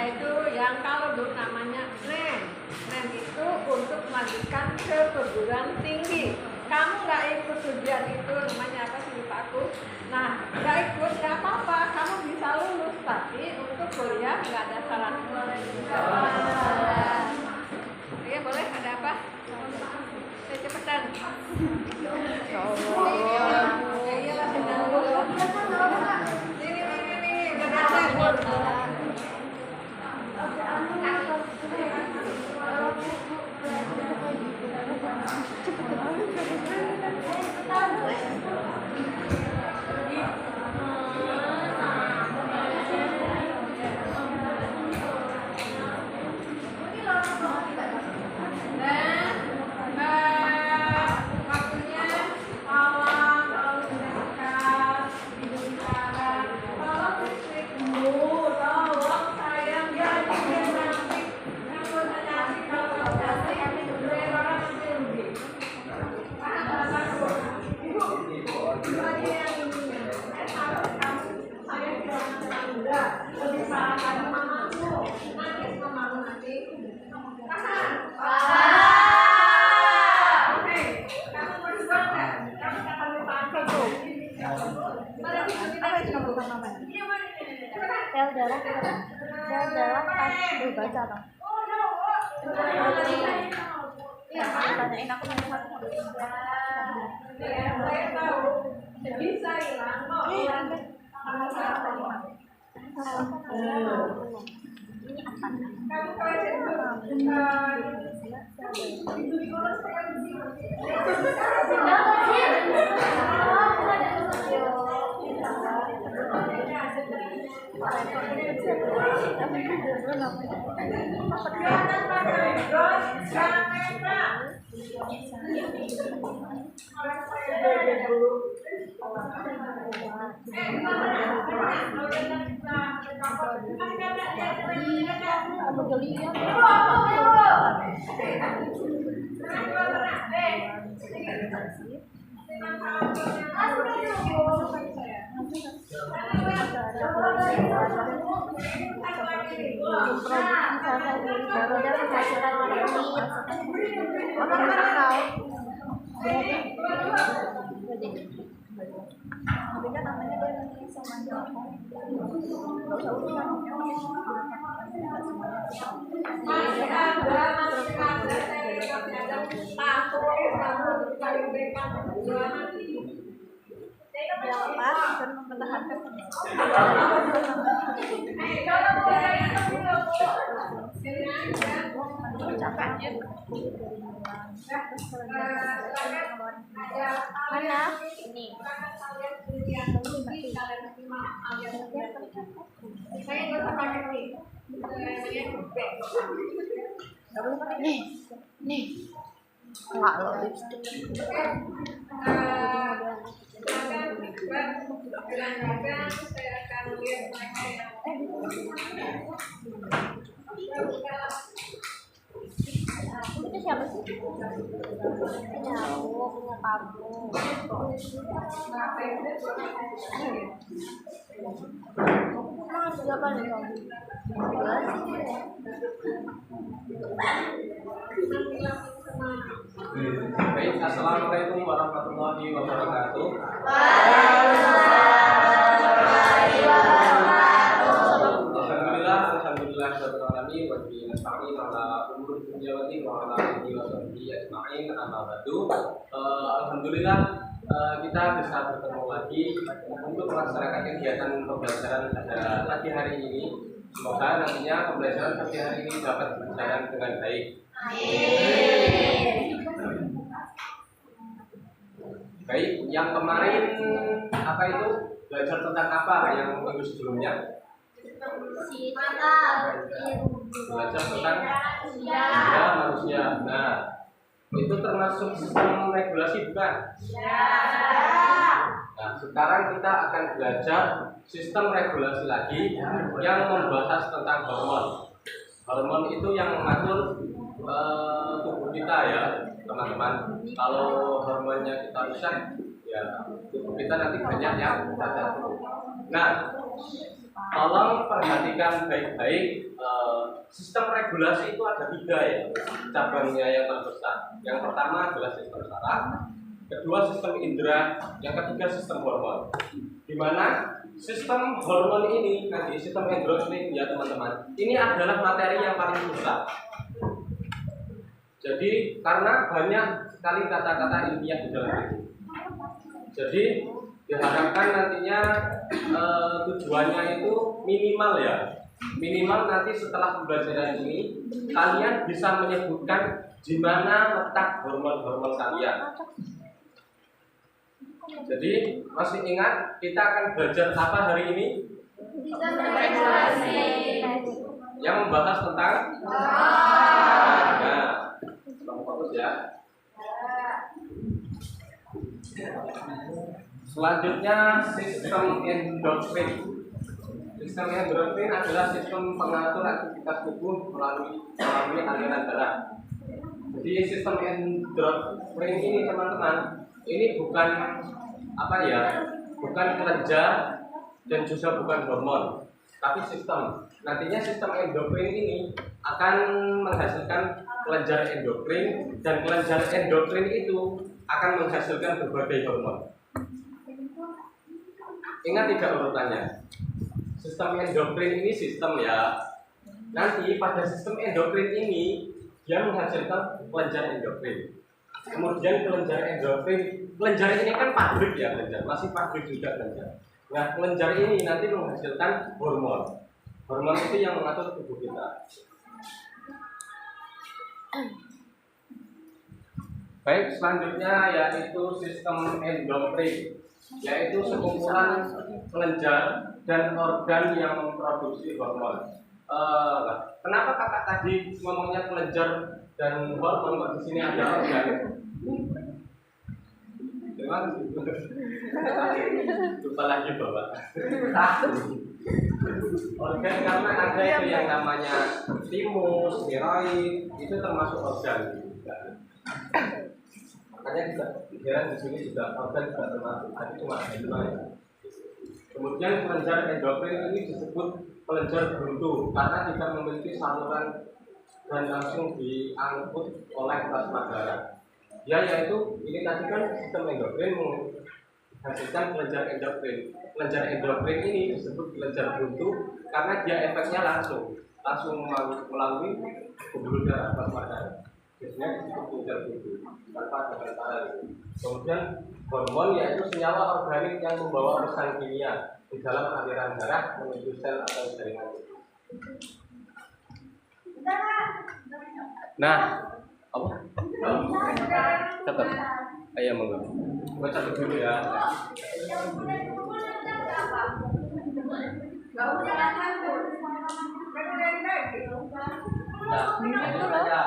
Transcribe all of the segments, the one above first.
itu yang kalau dulu namanya NEM. NEM itu untuk melanjutkan ke perguruan tinggi. Kamu nggak ikut ujian itu, namanya apa sih, lupa aku. Nah, nggak ikut nggak apa-apa, kamu bisa lulus. Tapi untuk kuliah nggak ada syarat. Iya boleh, ada apa? Cepetan. Sel darah pas baca apa? Tanyain aku yang satu. Bisa hilang kok. Ini enggak lo lipstick. Itu siapa sih? Ini aku punya kamu. Siapa nih kamu? Baik, assalamualaikum warahmatullahi wabarakatuh. Alhamdulillah rabbil alamin wa bihi nasta'in ala umuri dunya wa dini wa ala alihi wa sahbihi ajma'in amma ba'du. Alhamdulillah kita bisa bertemu lagi untuk melaksanakan kegiatan pembelajaran pada pagi hari ini. Semoga nantinya pembelajaran pagi hari ini dapat berjalan dengan baik. Baik, yang kemarin apa itu belajar tentang apa yang minggu sebelumnya? Belajar tentang manusia. Nah, itu termasuk sistem regulasi bukan? Nah, sekarang kita akan belajar sistem regulasi lagi yang membahas tentang hormon. Hormon itu yang mengatur tubuh kita ya, teman-teman. Kalau hormonnya kita rusak, ya tubuh kita nanti banyak yang cacat. Nah, tolong perhatikan baik-baik. Sistem regulasi itu ada 3 ya cabangnya yang terbesar. Yang pertama adalah sistem saraf, kedua sistem indera, yang ketiga sistem hormon. Di mana sistem hormon ini nanti sistem endokrin ya teman-teman, ini adalah materi yang paling susah. Jadi karena banyak sekali kata-kata ilmiah di dalam itu. Jadi diharapkan nantinya tujuannya itu minimal ya. Minimal nanti setelah pembelajaran ini kalian bisa menyebutkan di mana letak hormon-hormon kalian. Jadi masih ingat kita akan belajar apa hari ini? Regulasi. Yang membahas tentang nah, fokus ya. Selanjutnya sistem endokrin. Sistem endokrin adalah sistem pengatur aktivitas tubuh melalui aliran darah. Jadi sistem endokrin ini teman-teman, ini bukan apa ya, bukan kelenjar dan juga bukan hormon, tapi sistem. Nantinya sistem endokrin ini akan menghasilkan kelenjar endokrin, dan kelenjar endokrin itu akan menghasilkan berbagai hormon. Ingat tidak urutannya? Sistem endokrin ini sistem ya. Nanti pada sistem endokrin ini dia menghasilkan kelenjar endokrin. Kemudian kelenjar endokrin, kelenjar ini kan pabrik ya, kelenjar masih pabrik juga kelenjar. Nah, kelenjar ini nanti menghasilkan hormon. Hormon itu yang mengatur tubuh kita. Baik, selanjutnya yaitu sistem endokrin, yaitu sekumpulan kelenjar dan organ yang memproduksi hormon. Kenapa kakak tadi ngomongnya kelenjar dan hormon, kok di sini ada organ? Memang lupa lagi bapak. Organ karena ada itu yang namanya timus, tiroid, itu termasuk organ. Makanya juga di sini juga organ juga termasuk. Tadi cuma ya. Kemudian kelenjar endokrin ini disebut kelenjar buntu karena tidak memiliki saluran dan langsung diangkut oleh plasma darah. Ya, yaitu ini tadi kan sistem endokrin menghasilkan kelenjar endokrin. Kelenjar endokrin ini disebut kelenjar buntu karena dia efeknya langsung melalui pembuluh darah plasma darah. Biasanya disebut kelenjar buntu tanpa ada tentara. Kemudian hormon yaitu senyawa organik yang membawa pesan kimia di dalam aliran darah menuju sel atau jaringan. Nah, apa? Tetap. Ayo monggo. Baca dulu ya. Nah, itu aja.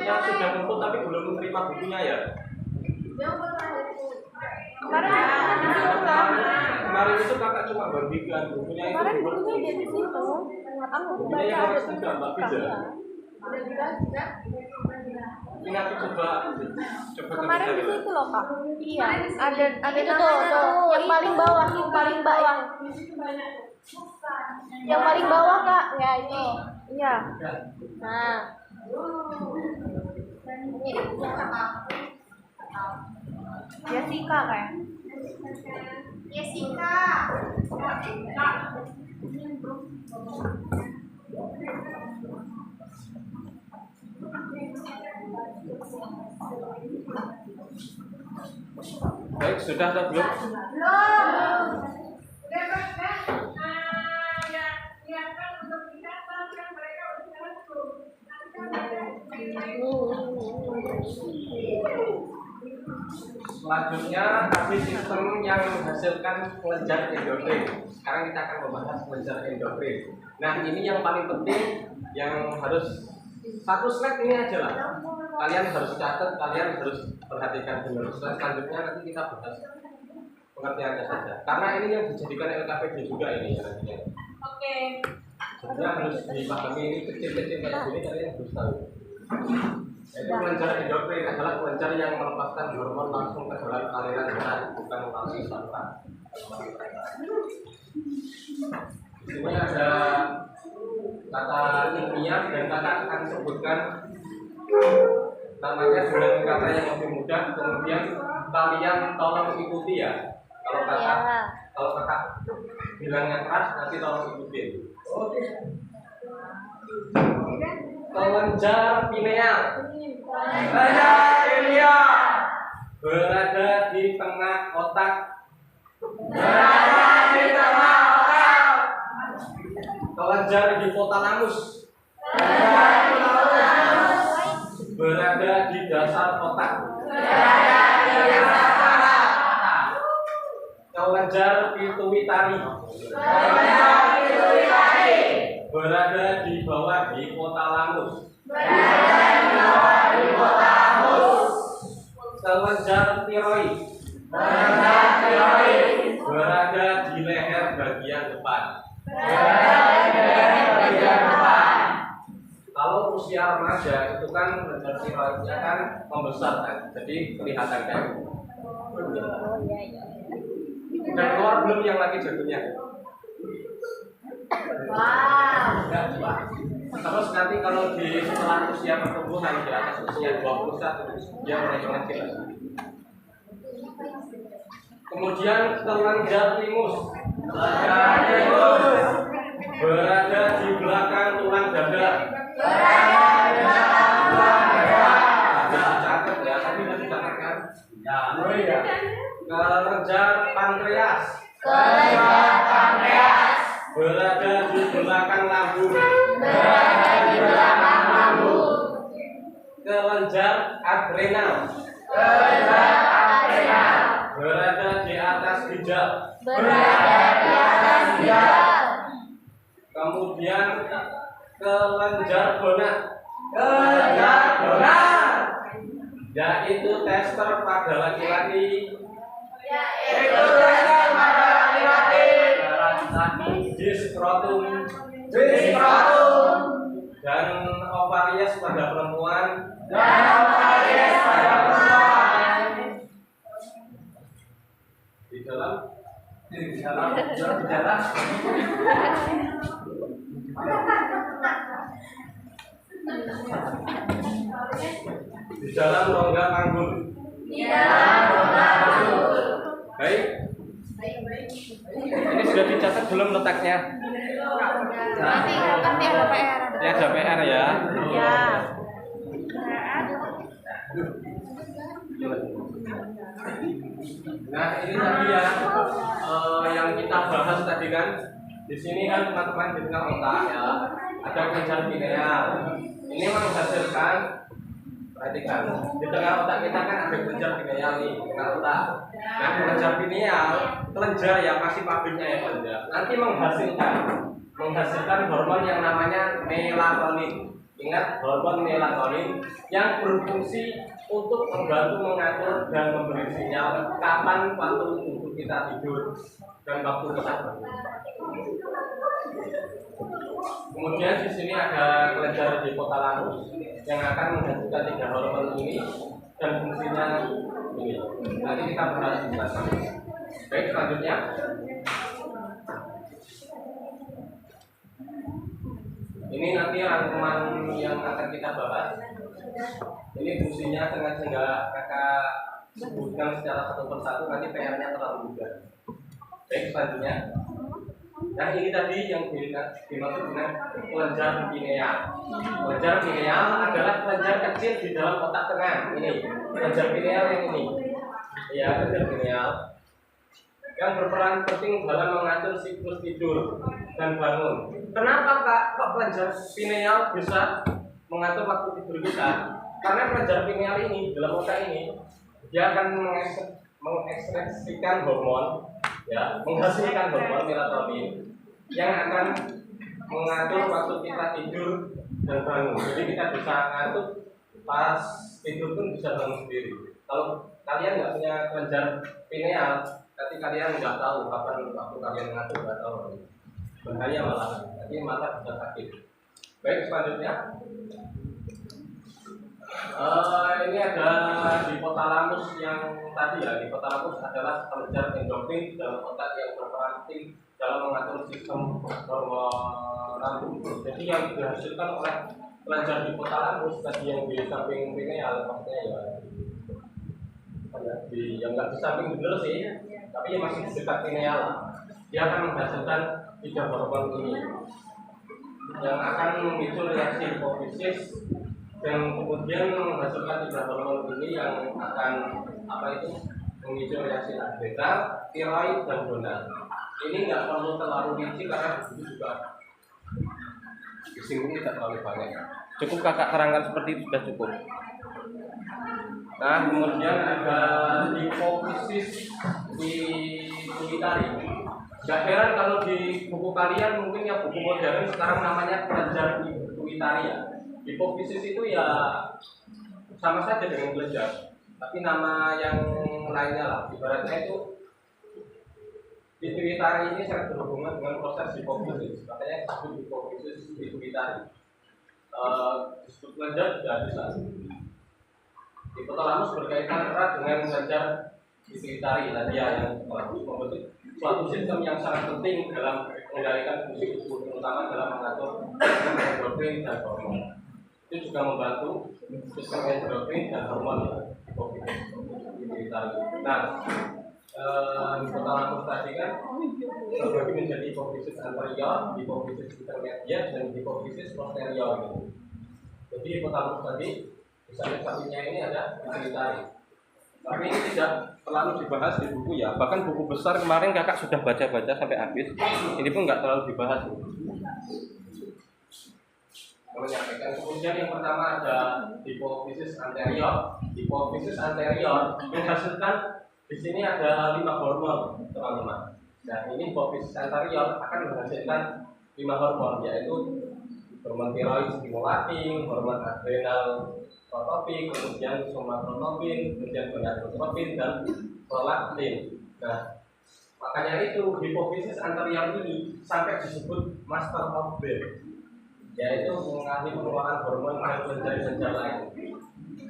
Yang sudah ngumpul tapi belum menerima bukunya ya. Kemarin itu kakak cuma bagikan bukunya itu. Kemarin bukunya dia di situ. Aku baca ada tulisan. Ingat coba Kemarin di situ loh kak. Iya. Ada itu tuh yang paling bawah, yang paling bawah. Yang paling bawah kak. Ya ini. Iya. Nah. Jessica kayak. Jessica. Baik, sudah atau belum? Belum. Selanjutnya tadi sistem yang menghasilkan kelenjar endokrin. Sekarang kita akan membahas kelenjar endokrin. Nah, ini yang paling penting yang harus Satu slide ini aja lah. Kalian harus catat, kalian harus perhatikan benar. Slide selanjutnya nanti kita bahas pengertiannya saja. Karena ini yang dijadikan LKPD juga ini ya nantinya. Oke. Jadi harus dipahami ini kecil-kecil kayak gini kalian harus tahu. Itu kelenjar endokrin adalah kelenjar yang melepaskan hormon langsung ke dalam aliran darah, bukan melalui saluran. Di sini ada kata ilmiah dan kakak akan sebutkan namanya dengan kata yang lebih mudah. Kemudian kalian tolong ikuti ya. Kalau kakak bilangnya keras nanti tolong ikutin. Kelenjar pineal. Berada di tengah otak. Kelenjar hipotalamus. Berada di dasar otak. Kelenjar pituitari. Berada di bawah hipotalamus. Kelenjar tiroid. Berada di leher bagian depan. Kalau usia remaja itu kan kelenjar tiroidnya kan membesar kan, jadi kelihatan kan. Dan keluar belum yang lagi jatuhnya. Terus nanti kalau di setelah usia pertumbuhan di atas usia 21 dia mulai mengecil. Kemudian kelenjar timus. Berada di belakang tulang dada. Dicatat ya, tapi tidak dicatatkan. Ya. Kelenjar pankreas. Berada di belakang lambung. Kelenjar adrenal. Berada di atas ginjal. Kemudian kelenjar gonad. Yaitu tester pada laki-laki. Di skrotum. Dan ovarius pada perempuan. Di dalam di dalam rongga panggul. Baik. Ini sudah dicatat belum letaknya? Nanti ada PR. Ya ada PR ya. Ya. Nah ini tadi ya yang kita bahas tadi kan. Di sini kan teman-teman di tengah otak ya ada kelenjar pineal. Ini menghasilkan, perhatikan, di tengah otak kita kan ada kelenjar pineal nih, tengah otak. Nah kelenjar pineal, kelenjar yang masih pabriknya ya kelenjar, nanti menghasilkan hormon yang namanya melatonin. Ingat hormon melatonin yang berfungsi untuk membantu mengatur dan memberi sinyal kapan waktu tubuh kita tidur dan waktu kita bangun. Kemudian di sini ada kelenjar hipotalamus yang akan menghasilkan 3 hormon ini dan fungsinya ini. Nanti kita bahas di sana. Baik, selanjutnya. Ini nanti rangkuman yang akan kita bahas. Ini fungsinya sengaja nggak kakak sebutkan secara satu persatu, nanti PR-nya terlalu mudah. Baik, selanjutnya. Nah ini tadi yang dimaksud dengan kelenjar pineal. Kelenjar pineal adalah kelenjar kecil di dalam otak tengah. Ini kelenjar pineal yang ini. Ya, kelenjar pineal yang berperan penting dalam mengatur siklus tidur dan bangun. Kenapa kok kelenjar pineal bisa mengatur waktu tidur kita? Karena kelenjar pineal ini dalam otak ini dia akan mengekspresikan hormon, ya, menghasilkan hormon melatonin yang akan mengatur waktu kita tidur dan bangun. Jadi kita bisa ngantuk pas tidur pun bisa bangun sendiri. Kalau kalian nggak punya kelenjar pineal, nanti kalian nggak tahu kapan waktu kalian ngantuk, nggak tahu. Bahaya malah, nanti mata bisa sakit. Baik, selanjutnya. Ini ada hipotalamus yang tadi ya. Hipotalamus adalah kelenjar endokrin dalam otak yang berperan penting dalam mengatur sistem hormonal tubuh. Jadi yang dihasilkan oleh kelenjar hipotalamus tadi yang di samping pineal, maksudnya yang nggak di samping bener sih, tapi yang masih di dekat pineal, dia akan menghasilkan 3 hormon ini yang akan memicu reaksi hipofisis dan kemudian menghasilkan 3 hormon ini yang akan memicu reaksi adrenal, tiroid, dan gonal. Ini nggak perlu terlalu rinci karena itu juga di sini tidak terlalu banyak. Cukup kakak terangkan seperti itu sudah cukup. Nah, kemudian ada hipofisis pituitari. Gak heran kalau di buku kalian mungkin ya buku modern sekarang namanya kelenjar pituitari ya. Hipofisis itu ya sama saja dengan kelenjar, tapi nama yang lainnya lah. Ibaratnya itu pituitari ini sangat berhubungan dengan proses hipofisis, makanya disebut hipofisis pituitari. Disebut kelenjar tidak bisa. Hipotalamus berkaitan erat dengan kelenjar pituitari tadi ya, yang membentuk suatu sistem yang sangat penting dalam mengendalikan fungsi tubuh, terutama dalam mengatur endokrin dan hormon. Itu juga membantu sistem endokrin dan hormon pituitari. Nah, hipotalamus tadi kan terbagi menjadi hipofisis anterior, hipofisis intermediate, dan hipofisis posterior. Jadi hipotalamus tadi misalnya sampingnya ini ada pituitari. Tapi ini tidak terlalu dibahas di buku ya. Bahkan buku besar kemarin kakak sudah baca-baca sampai habis. Ini pun nggak terlalu dibahas. Menyampaikan kemudian yang pertama ada hipofisis anterior. Hipofisis anterior menghasilkan di sini ada 5 hormon, teman-teman. Nah, ini hipofisis anterior akan menghasilkan 5 hormon, yaitu hormon tiroid stimulating, hormon adrenal protropin, kemudian somatotropin, kemudian gonadotropin, dan prolaktin. Nah, makanya itu hipofisis anterior ini sampai disebut master of brain, yaitu mengalami pengeluaran hormon dan kelenjar-kelenjar lain,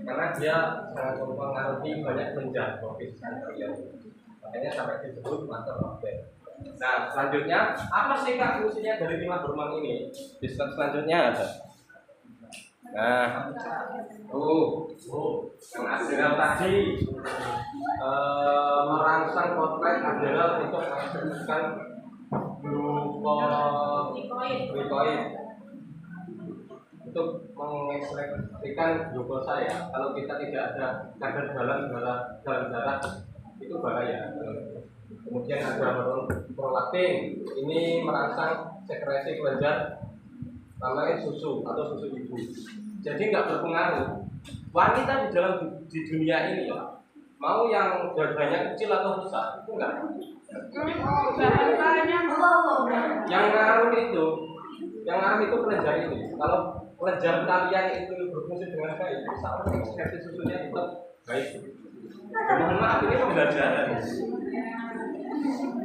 karena dia sangat mempengaruhi banyak kelenjar hipofisis anterior. Makanya sampai disebut master of brain. Nah, selanjutnya apa sih kak fungsinya dari 5 hormon ini? Di slide selanjutnya ada. Nah, yang adrenal tadi merangsang korteks adrenal untuk menghasilkan glukosid untuk mengekspresikan glukosa ya. Kalau kita tidak ada kadar dalam darah itu bahaya. Kemudian ada hormon prolaktin, ini merangsang sekresi kelenjar namanya susu atau susu ibu. Jadi nggak berpengaruh. Wanita di dunia ini ya, mau yang dadanya kecil atau besar itu enggak. Yang ngaruh itu kelenjar ini. Kalau kelenjar kalian itu berfungsi dengan baik, bisa mengekspresi susunya tetap baik. Mohon maaf, ini pembelajaran.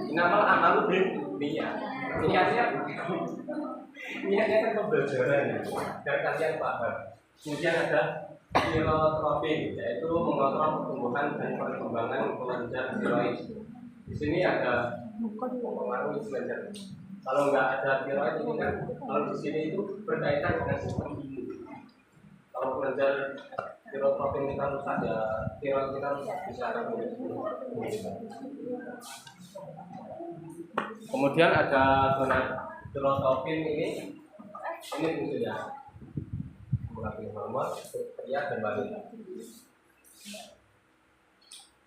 Inamal amalu bin niat. Niatnya kan pembelajaran ya, biar kalian paham. Kemudian ada tirotropin, yaitu mengontrol pertumbuhan dan perkembangan kelenjar tiroid. Di sini ada mempengaruhi kelenjar. Kalau nggak ada tiroid ini kan, kalau di sini itu berkaitan dengan sistem imun. Kalau kelenjar tirotropin kita rusak ya, tiroid kita rusak bisa ada. Kemudian ada gonadotropin ini fungsinya mengatur hormon pria dan wanita.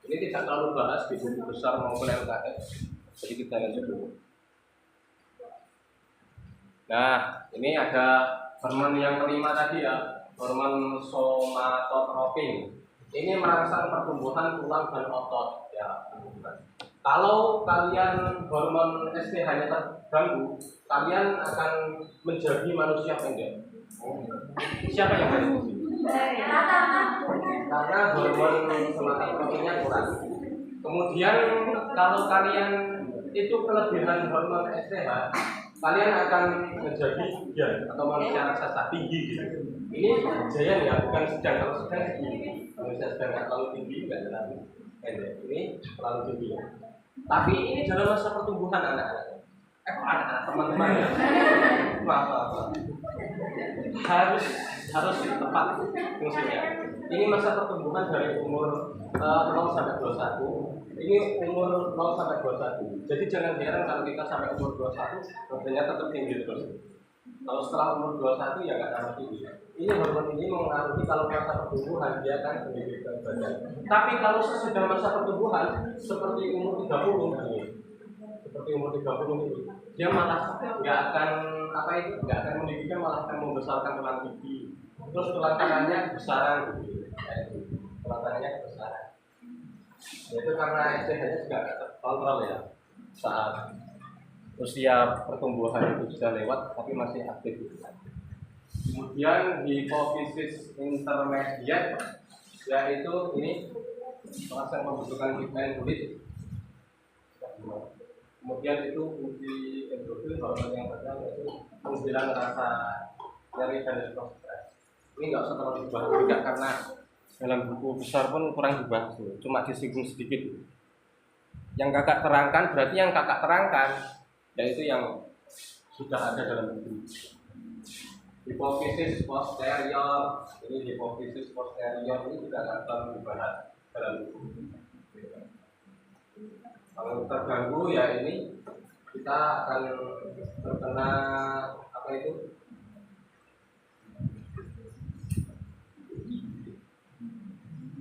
Ini tidak terlalu bahas di buku besar maupun LKS, jadi kita lanjut dulu. Nah, ini ada hormon yang kelima tadi ya, hormon somatotropin. Ini merangsang pertumbuhan tulang dan otot ya. Kalau kalian hormon STH-nya terganggu, kalian akan menjadi manusia pendek. Siapa yang paling tinggi? Karena hormon semangat proteinnya kurang. Kemudian kalau kalian itu kelebihan hormon STH, kalian akan menjadi giant atau manusia raksasa tinggi gitu. Ini giant ya, bukan sedang. Kalau sedang tinggi, manusia sedang nggak terlalu tinggi, nggak terlalu pendek. Ini terlalu tinggi. Tapi ini dalam masa pertumbuhan anak-anak. Anak-anak teman-teman ya. Maaf. Harus tepat fungsinya. Ini masa pertumbuhan dari umur 0 sampai 21. Ini umur 0 sampai 21. Jadi jangan heran kalau kita sampai umur 21 badannya tetap tinggi terus. Kalau setelah umur 21 ya nggak tambah tinggi. Ini hormon ini mengaruhi kalau masa pertumbuhan dia akan meninggikan badan. Tapi kalau sesudah masa pertumbuhan seperti umur 30 ini, seperti umur 30 ini, dia malah nggak akan nggak akan meninggikan, malah akan membesarkan tulang gigi. Terus tulang kanannya besaran gitu. Tulang kanannya besaran. Itu karena STH-nya juga terkontrol ya saat usia pertumbuhan itu sudah lewat tapi masih aktif. Kemudian hipofisis intermediate yaitu ini proses pembentukan pigmen kulit. Kemudian itu fungsi endorfin hormon yang pertama itu menghilang rasa nyeri dan stres. Ini nggak usah terlalu dibahas juga karena dalam buku besar pun kurang dibahas, cuma disinggung sedikit. Yang kakak terangkan berarti yang kakak terangkan yaitu yang sudah ada dalam buku. Hipofisis posterior, ini hipofisis posterior ini juga akan dibahas dalam buku. Kalau terganggu ya ini kita akan terkena apa itu?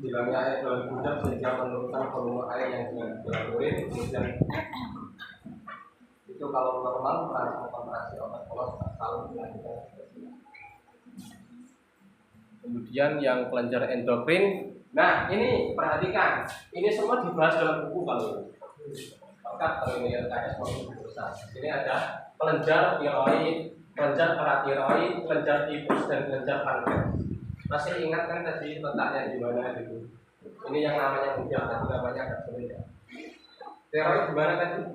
Hilangnya air dalam ginjal sehingga menurunkan volume air yang dilakukan. Kemudian itu kalau normal konsentrasi obat polos asal dilanjutkan. Kemudian yang kelenjar endokrin, nah ini perhatikan, ini semua dibahas dalam buku kalau ini. Maka kalau ini LKS mau besar. Ini ada kelenjar tiroid, kelenjar paratiroid, kelenjar tipus dan kelenjar pankreas. Masih ingat kan tadi letaknya di mana gitu? Ini yang namanya bujang, tadi namanya agak sulit ya. Tiroid di mana tadi?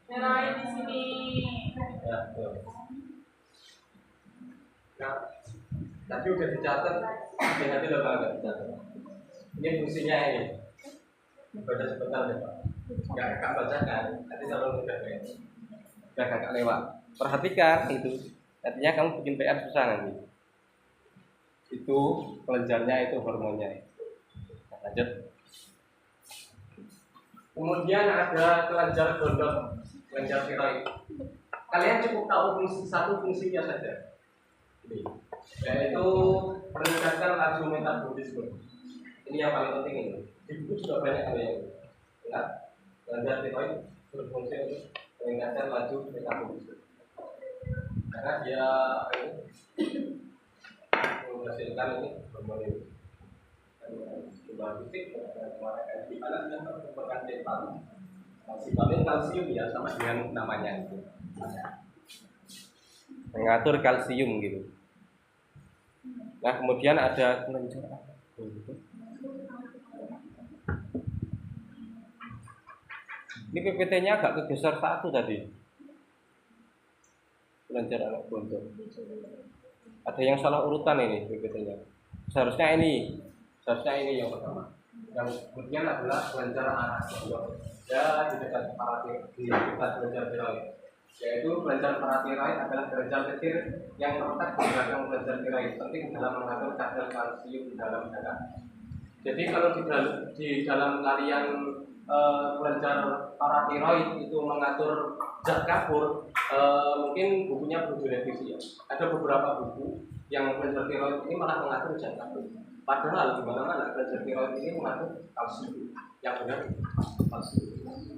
Tiroid di sini. Ya, betul. Nah, tadi udah dicatat, hati-hati loh Pak, nggak dicatat. Ini fungsinya ini. Baca sebentar deh Pak. Nggak kakak bacakan, nanti kalau udah kakak lewat. Perhatikan itu. Artinya kamu bikin PR susah nanti. Itu kelenjarnya, itu hormonnya. Nah, lanjut. Kemudian ada kelenjar gondok, kelenjar tiroid. Kalian cukup tahu satu fungsinya saja. Ini, yaitu meningkatkan laju metabolisme. Ini yang paling penting ini. Di buku juga banyak ada yang ingat. Kelenjar tiroid berfungsi untuk meningkatkan laju metabolisme. Karena dia menghasilkan ini hormon ini. Coba fisik kemarin di mana dan merupakan vitamin kalsium ya sama dengan namanya itu. Mengatur kalsium gitu. Nah kemudian ada kelenjar ini PPT-nya agak kegeser satu tadi. Kelenjar anak gondok. Ada yang salah urutan ini PPT-nya. Seharusnya ini yang pertama. Yang kemudian adalah kelenjar anak gondok. Ya di dekat kelenjar tiroid. Yaitu kelenjar paratiroid adalah kelenjar kecil yang terletak di belakang kelenjar tiroid, penting dalam mengatur kadar kalsium dalam darah. Jadi kalau di dalam larian kelenjar paratiroid itu mengatur zat kapur, mungkin bukunya perlu direvisi ya. Ada beberapa buku yang kelenjar tiroid ini malah mengatur zat kapur. Padahal di mana-mana kelenjar tiroid ini mengatur kalsium. Yang benar kalsium.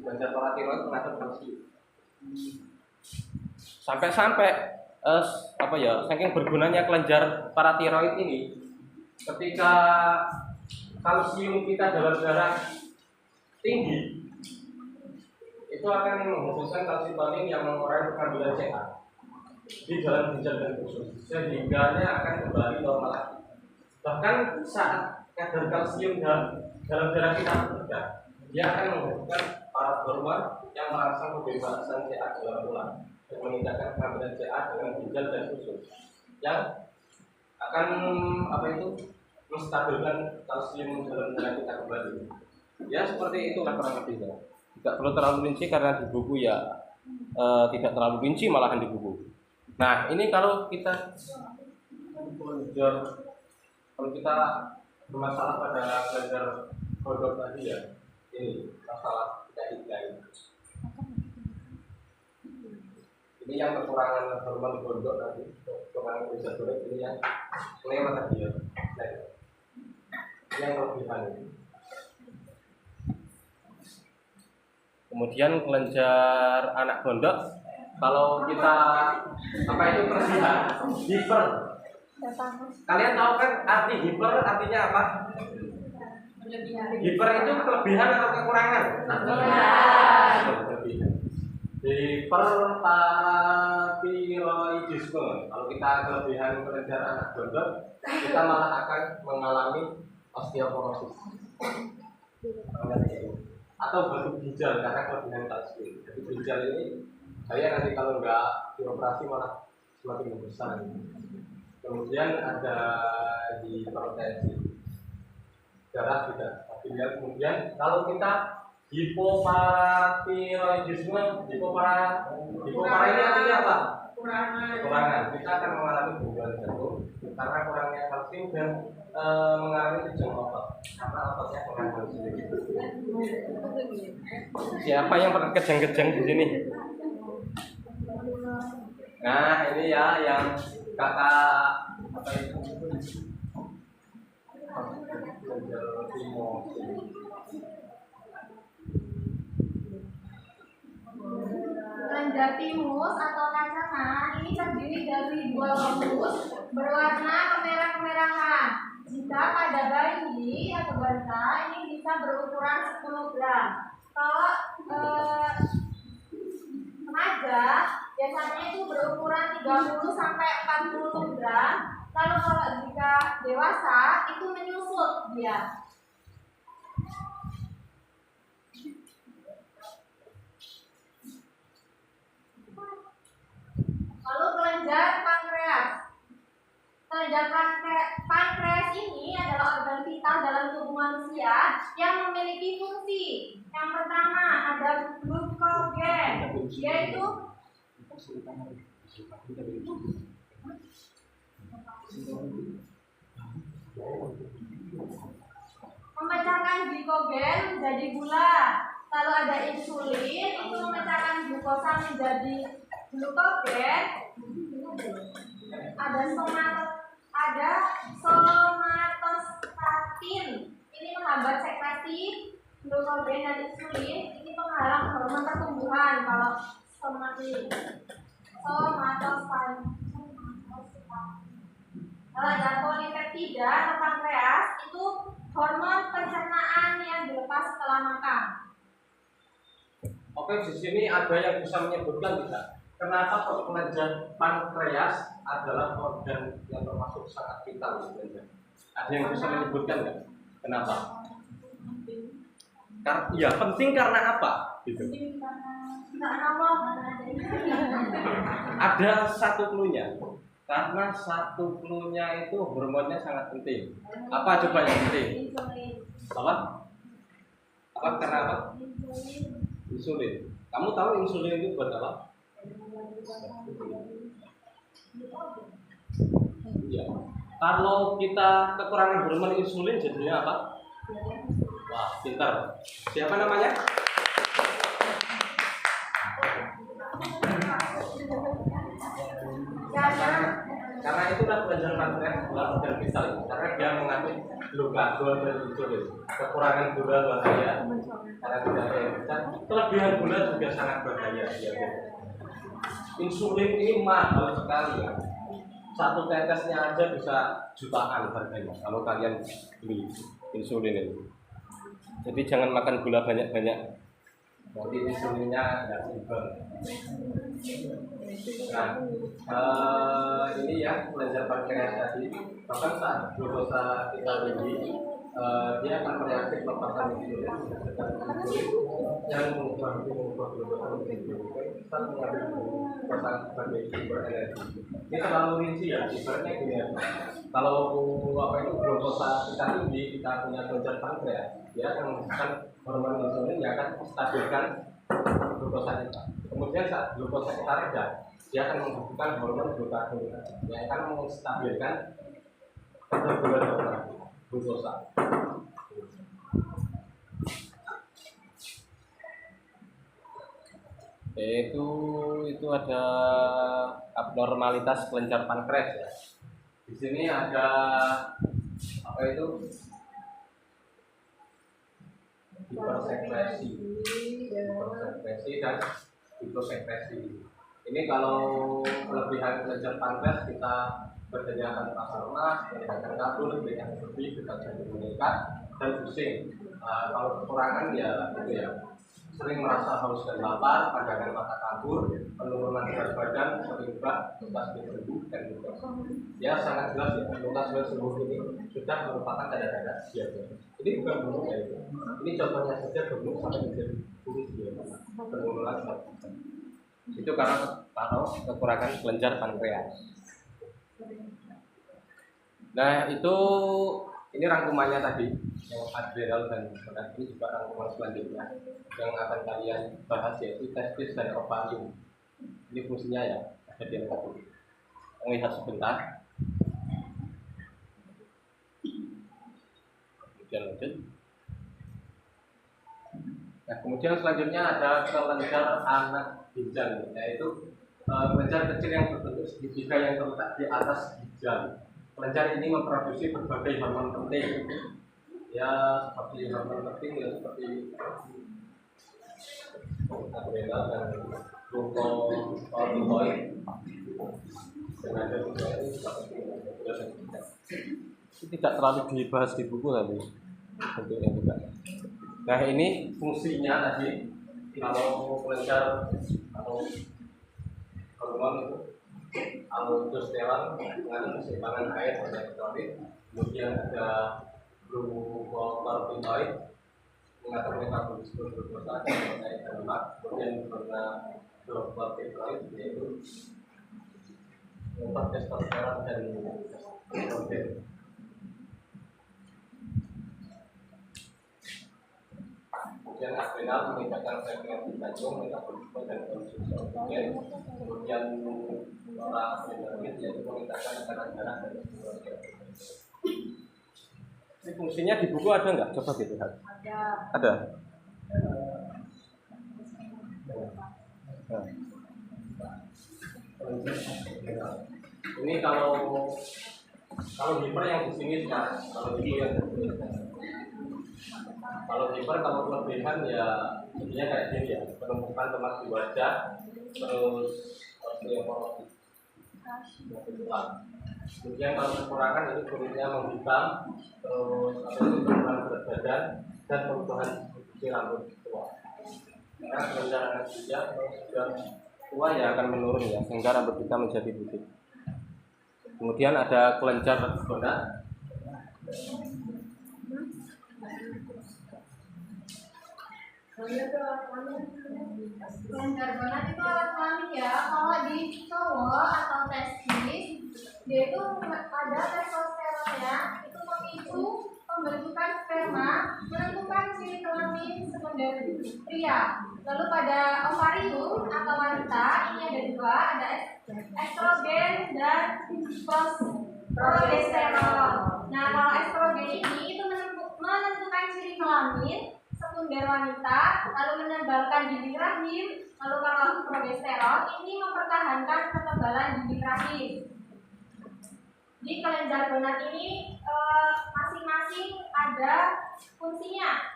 Kelenjar paratiroid mengatur kalsium. Sampai-sampai saking bergunanya kelenjar paratiroid ini, ketika kalsium kita dalam darah tinggi, itu akan menghasilkan kalsitonin yang mengurangi kandungan CA. di dalam ginjal dan usus, sehingga akan kembali normal lagi. Bahkan saat kadar kalsium dalam darah kita rendah, dia akan menghentikan para hormon yang merangsang pembebasan CA dalam tulang dan meningkatkan kehamilan CA dengan ginjal dan usus yang akan menstabilkan kalsium dalam darah kita kembali. Ya seperti itulah kurang lebihnya. Tidak perlu terlalu rinci karena di buku ya tidak terlalu rinci malahan di buku. Nah ini kalau kita bermasalah pada kelenjar gondok tadi ya, ini masalah kita ini. Ini yang kekurangan hormon gondok tadi, kekurangan testosteron ini yang lewat tadi ya. Ini yang kelebihan ini. Kemudian kelenjar anak gondok, kalau kita kelebihan, hiper. Kalian tahu kan arti hiper artinya apa? Hiper itu kelebihan atau kekurangan? Kelebihan. Hiperparathyroidisme. Kalau kita kelebihan kelenjar anak gondok, kita malah akan mengalami osteoporosis atau batu ginjal karena kelebihan kalsium. Jadi ginjal ini saya nanti kalau nggak dioperasi malah semakin membesar. Kemudian ada hipertensi darah juga. Kemudian kalau kita hipoparathyroidisme, hipopara ini artinya apa? Kekurangan. Kita akan mengalami gangguan jantung karena kurangnya kalsium dan mengalami kejang otot karena ototnya kurang kalsium. Siapa yang pernah kejang-kejang di sini? Nah ini ya yang kakak apa itu? Kelenjar timus atau kacang ini terdiri dari dua lobus berwarna kemerah-kemerahan. Jika pada bayi atau balita ini bisa berukuran 10 gram. Kalau remaja biasanya itu berukuran 30 sampai 40 gram. Lalu kalau jika dewasa itu menyusut dia. Lalu kelenjar pankreas. Kelenjar pankreas ini adalah organ vital dalam tubuh manusia yang memiliki fungsi. Yang pertama ada glukogen, yaitu memecahkan glikogen menjadi gula. Lalu ada insulin, itu memecahkan glukosa menjadi glukogen. Ada somatostatin, ini menghambat sekresi glukogen dan insulin. Ini penghalang hormon pertumbuhan. Kalau somatostatin. Kalau ada polipeptida atau pankreas, itu hormon pencernaan yang dilepas setelah makan. Oke, di sini ada yang bisa menyebutkan tidak? Kenapa kelenjar pankreas adalah organ yang termasuk sangat vital di kelenjar? Ada yang bisa menyebutkan nggak? Kenapa? Ya penting karena apa? Gitu. Ada satu cluenya. Karena satu cluenya itu hormonnya sangat penting. Apa coba yang penting? Apa? Karena apa? Insulin. Kamu tahu insulin itu buat apa? Ya. Kalau kita kekurangan hormon insulin jadinya apa? Wah, pintar. Siapa namanya? Karena itulah kelenjar pankreas adalah organ vital karena dia mengandung glukagon dan insulin. Kekurangan gula bahaya karena tidak ada yang besar. Kelebihan gula juga sangat bahaya. Insulin ini mahal sekali ya. Satu tetesnya aja bisa jutaan harganya kalau kalian beli insulin ini. Jadi jangan makan gula banyak-banyak. Nanti insulinnya nggak seimbang. Nah, ini ya kelenjar pankreas tadi, bahkan saat glukosa kita tinggi, dia akan bereaksi melepaskan insulin yang mengubah glukosa menjadi glukon dan mengambil glukosa sebagai sumber energi. Ini terlalu rinci ya, ibaratnya gini ya. Kalau glukosa kita tinggi, kita punya kelenjar pankreas, dia akan menghasilkan hormon insulin yang akan stabilkan glukosa kita. Kemudian saat glukosa kita rendah, dia akan menghasilkan hormon glukagon yang akan menstabilkan kadar gula darah glukosa. Itu ada abnormalitas kelenjar pankreas ya. Di sini ada hipersekresi dan hiposekresi. Ini kalau kelebihan kelenjar pankreas kita bertanya akan rasa lemas, akan kabur, akan lebih, kita jadi meningkat dan pusing. Kalau kekurangan ya itu ya, sering merasa haus dan lapar, pandangan mata kabur, penurunan berat badan, sering berat, luka sembuh dan juga. Ya sangat jelas ya, luka sembuh ini sudah merupakan tanda-tanda diabetes. Ini bukan buruk ya itu. Ini contohnya saja buruk sampai menjadi buruk diabetes. Penurunan berat badan. Itu karena kekurangan kelenjar pankreas. Nah ini rangkumannya tadi yang adrenal dan berat. Ini juga rangkuman selanjutnya yang akan kalian bahas yaitu testis dan ovarium. Ini fungsinya ya ada di angka ini. Lihat sebentar. Kemudian lanjut. Nah kemudian selanjutnya ada kelenjar anak ginjal, yaitu kelenjar kecil yang berbentuk segitiga yang terletak di atas ginjal. Kelenjar ini memproduksi berbagai hormon penting, ya seperti hormon penting ya seperti adrenal dan glukokortikoid. Dan ada juga ini tidak terlalu dibahas di buku tadi bentuknya juga. Nah ini fungsinya tadi kalau kelenjar atau hormon itu aldosteron mengandung keseimbangan air pada elektrolit, kemudian ada glukokortikoid mengatur metabolisme glukosa dan air dan lemak, kemudian karena glukokortikoid yaitu membuat testosteron dan estrogen. Kemudian adrenal meningkatkan frekuensi jantung, metabolisme dan konsumsi oksigen. Kemudian noradrenaline yaitu meningkatkan tekanan darah dan oksigen. Ini fungsinya di buku ada nggak? Coba dilihat. Ada. Ini kalau hiper yang di sini sekarang, kalau hiper yang di sini sekarang. Kalau hiper, kalau kelebihan ya jadinya kayak gini ya, penumpukan lemak di wajah, terus osteoporosis. Kemudian kalau kekurangan ini kulitnya menghitam, terus penurunan berat badan dan perubahan distribusi rambut tua. Karena kelenjar anak ginjal sudah tua ya akan menurun ya, sehingga rambut kita menjadi putih. Kemudian ada kelenjar gonad. Kelenjar gonad itu alat kelamin ya. Kalau di cowok atau testis, dia itu ada testosteronnya, itu memicu pembentukan sperma, menentukan ciri kelamin sekunder pria. Lalu pada ovarium atau wanita ini ada dua, ada estrogen dan progesteron. Nah kalau estrogen ini itu menentukan ciri kelamin sekunder wanita, lalu menebalkan dinding rahim. Lalu kalau progesteron ini mempertahankan ketebalan dinding rahim. Di kelenjar gonad ini masing-masing ada fungsinya.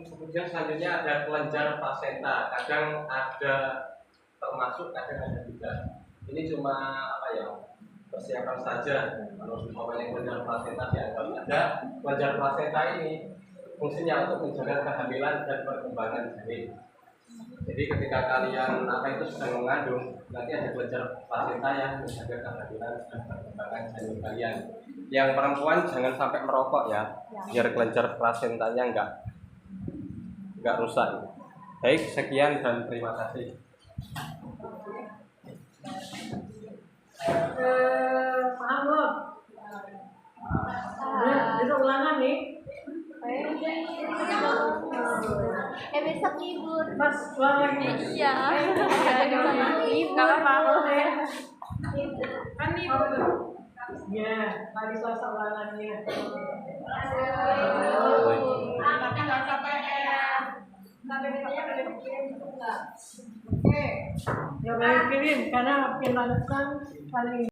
Kemudian selanjutnya ada kelenjar placenta. Kadang ada termasuk, kadang ada tidak. Ini cuma persiapan saja. Kalau umpamanya kelenjar plasenta dianggap ada, kelenjar plasenta ini fungsinya untuk menjaga kehamilan dan perkembangan janin. Jadi ketika kalian sedang mengandung, nanti ada kelenjar plasenta yang menjaga kehamilan dan perkembangan janin kalian. Yang perempuan jangan sampai merokok ya, biar kelenjar plasentanya enggak rusak. Baik, sekian dan terima kasih. Paham belum? Besok ulangan nih. Besok libur. Mas ulang lagi. Iya. Libur apa? Kan libur. Ya, lagi selasa ulangannya. Tapi nggak sampai Oke, ya boleh kirim karena penantan paling